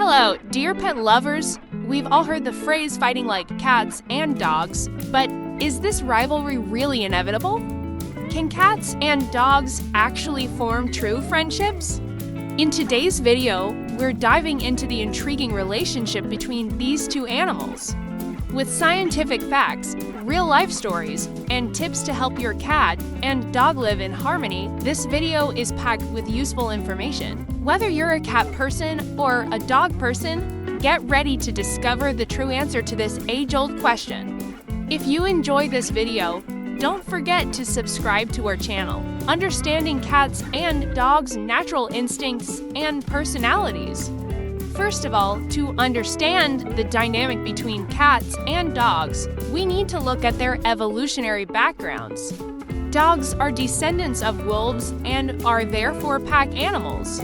Hello, dear pet lovers. We've all heard the phrase fighting like cats and dogs, but is this rivalry really inevitable? Can cats and dogs actually form true friendships? In today's video, we're diving into the intriguing relationship between these two animals. With scientific facts, real-life stories, and tips to help your cat and dog live in harmony, this video is packed with useful information. Whether you're a cat person or a dog person, get ready to discover the true answer to this age-old question. If you enjoy this video, don't forget to subscribe to our channel, understanding cats and dogs' natural instincts and personalities. First of all, to understand the dynamic between cats and dogs, we need to look at their evolutionary backgrounds. Dogs are descendants of wolves and are therefore pack animals.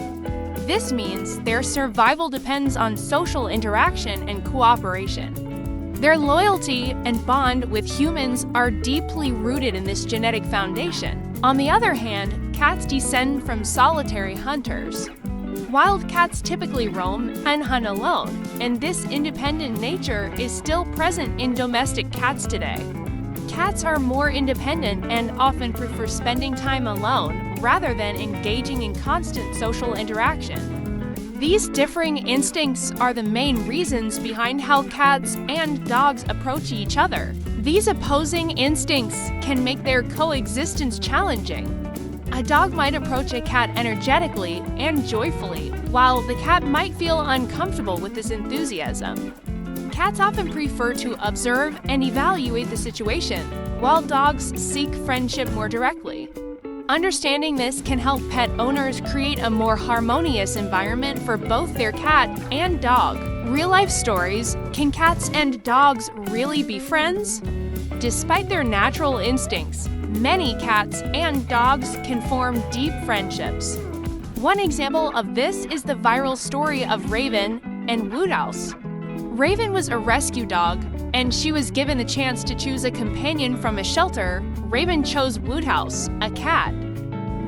This means their survival depends on social interaction and cooperation. Their loyalty and bond with humans are deeply rooted in this genetic foundation. On the other hand, cats descend from solitary hunters. Wild cats typically roam and hunt alone, and this independent nature is still present in domestic cats today. Cats are more independent and often prefer spending time alone rather than engaging in constant social interaction. These differing instincts are the main reasons behind how cats and dogs approach each other. These opposing instincts can make their coexistence challenging. A dog might approach a cat energetically and joyfully, while the cat might feel uncomfortable with this enthusiasm. Cats often prefer to observe and evaluate the situation, while dogs seek friendship more directly. Understanding this can help pet owners create a more harmonious environment for both their cat and dog. Real-life stories: can cats and dogs really be friends? Despite their natural instincts, many cats and dogs can form deep friendships. One example of this is the viral story of Raven and Woodhouse. Raven was a rescue dog, and she was given the chance to choose a companion from a shelter. Raven chose Woodhouse, a cat.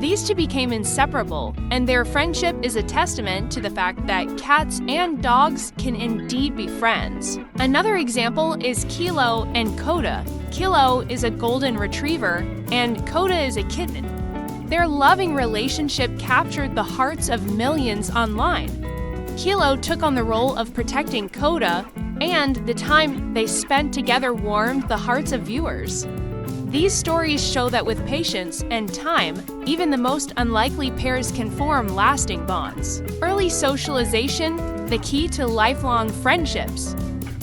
These two became inseparable, and their friendship is a testament to the fact that cats and dogs can indeed be friends. Another example is Kilo and Coda. Kilo is a golden retriever, and Coda is a kitten. Their loving relationship captured the hearts of millions online. Kilo took on the role of protecting Coda, and the time they spent together warmed the hearts of viewers. These stories show that with patience and time, even the most unlikely pairs can form lasting bonds. Early socialization, the key to lifelong friendships.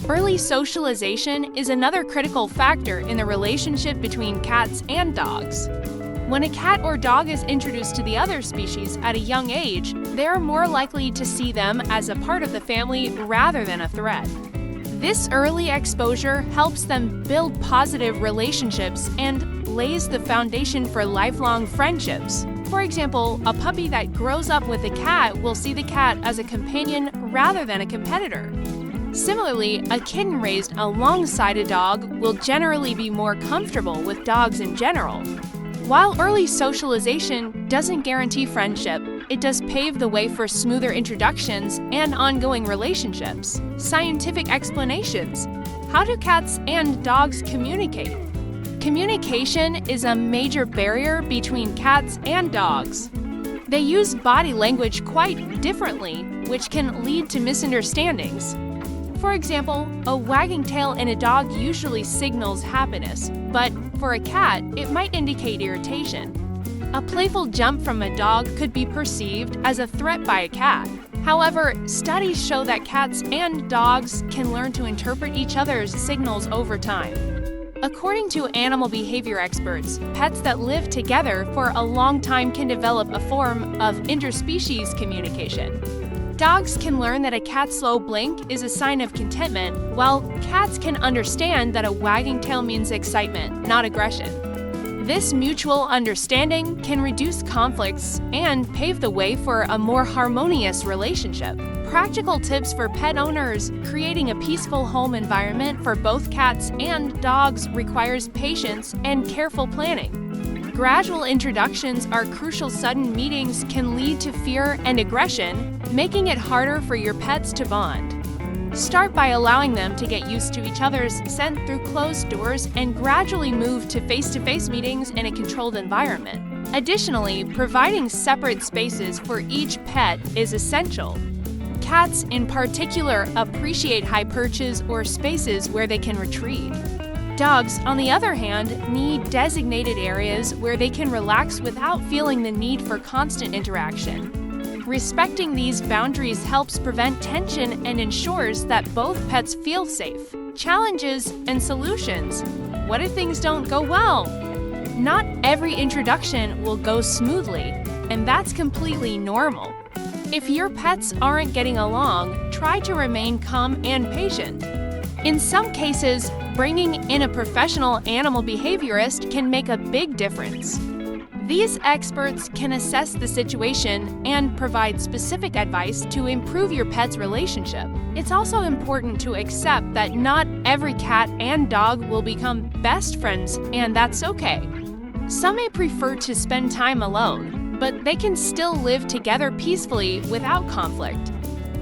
Early socialization is another critical factor in the relationship between cats and dogs. When a cat or dog is introduced to the other species at a young age, they are more likely to see them as a part of the family rather than a threat. This early exposure helps them build positive relationships and lays the foundation for lifelong friendships. For example, a puppy that grows up with a cat will see the cat as a companion rather than a competitor. Similarly, a kitten raised alongside a dog will generally be more comfortable with dogs in general. While early socialization doesn't guarantee friendship, it does pave the way for smoother introductions and ongoing relationships. Scientific explanations. How do cats and dogs communicate? Communication is a major barrier between cats and dogs. They use body language quite differently, which can lead to misunderstandings. For example, a wagging tail in a dog usually signals happiness, but for a cat, it might indicate irritation. A playful jump from a dog could be perceived as a threat by a cat. However, studies show that cats and dogs can learn to interpret each other's signals over time. According to animal behavior experts, pets that live together for a long time can develop a form of interspecies communication. Dogs can learn that a cat's slow blink is a sign of contentment, while cats can understand that a wagging tail means excitement, not aggression. This mutual understanding can reduce conflicts and pave the way for a more harmonious relationship. Practical tips for pet owners: creating a peaceful home environment for both cats and dogs requires patience and careful planning. gradual introductions or crucial sudden meetings can lead to fear and aggression, making it harder for your pets to bond. Start by allowing them to get used to each other's scent through closed doors and gradually move to face-to-face meetings in a controlled environment. Additionally, providing separate spaces for each pet is essential. Cats, in particular, appreciate high perches or spaces where they can retrieve. Dogs, on the other hand, need designated areas where they can relax without feeling the need for constant interaction. Respecting these boundaries helps prevent tension and ensures that both pets feel safe. Challenges and solutions. What if things don't go well? Not every introduction will go smoothly, and that's completely normal. If your pets aren't getting along, try to remain calm and patient. In some cases, bringing in a professional animal behaviorist can make a big difference. These experts can assess the situation and provide specific advice to improve your pet's relationship. It's also important to accept that not every cat and dog will become best friends, and that's okay. Some may prefer to spend time alone, but they can still live together peacefully without conflict.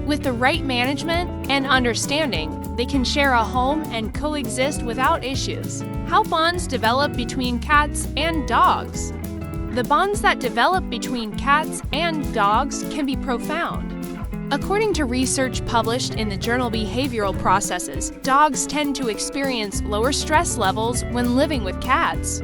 With the right management and understanding, they can share a home and coexist without issues. How bonds develop between cats and dogs? The bonds that develop between cats and dogs can be profound. According to research published in the journal Behavioral Processes, dogs tend to experience lower stress levels when living with cats.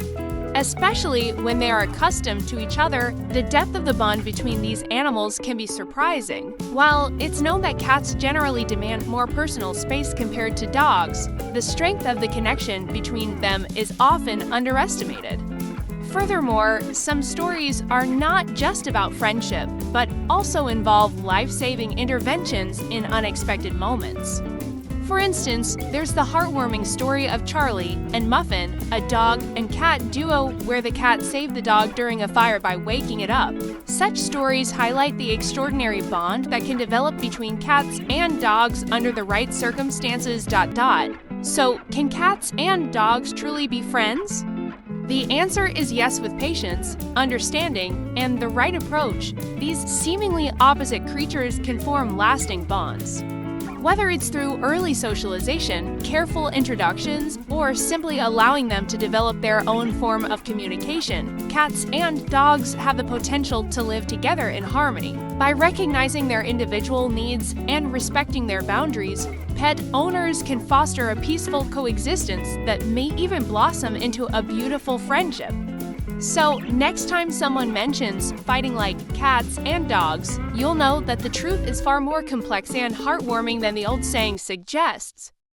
Especially when they are accustomed to each other, the depth of the bond between these animals can be surprising. While it's known that cats generally demand more personal space compared to dogs, the strength of the connection between them is often underestimated. Furthermore, some stories are not just about friendship, but also involve life-saving interventions in unexpected moments. For instance, there's the heartwarming story of Charlie and Muffin, a dog and cat duo where the cat saved the dog during a fire by waking it up. Such stories highlight the extraordinary bond that can develop between cats and dogs under the right circumstances. So, can cats and dogs truly be friends? The answer is yes with patience, understanding, and the right approach. These seemingly opposite creatures can form lasting bonds. Whether it's through early socialization, careful introductions, or simply allowing them to develop their own form of communication, cats and dogs have the potential to live together in harmony. By recognizing their individual needs and respecting their boundaries, pet owners can foster a peaceful coexistence that may even blossom into a beautiful friendship. So, next time someone mentions fighting like cats and dogs, you'll know that the truth is far more complex and heartwarming than the old saying suggests.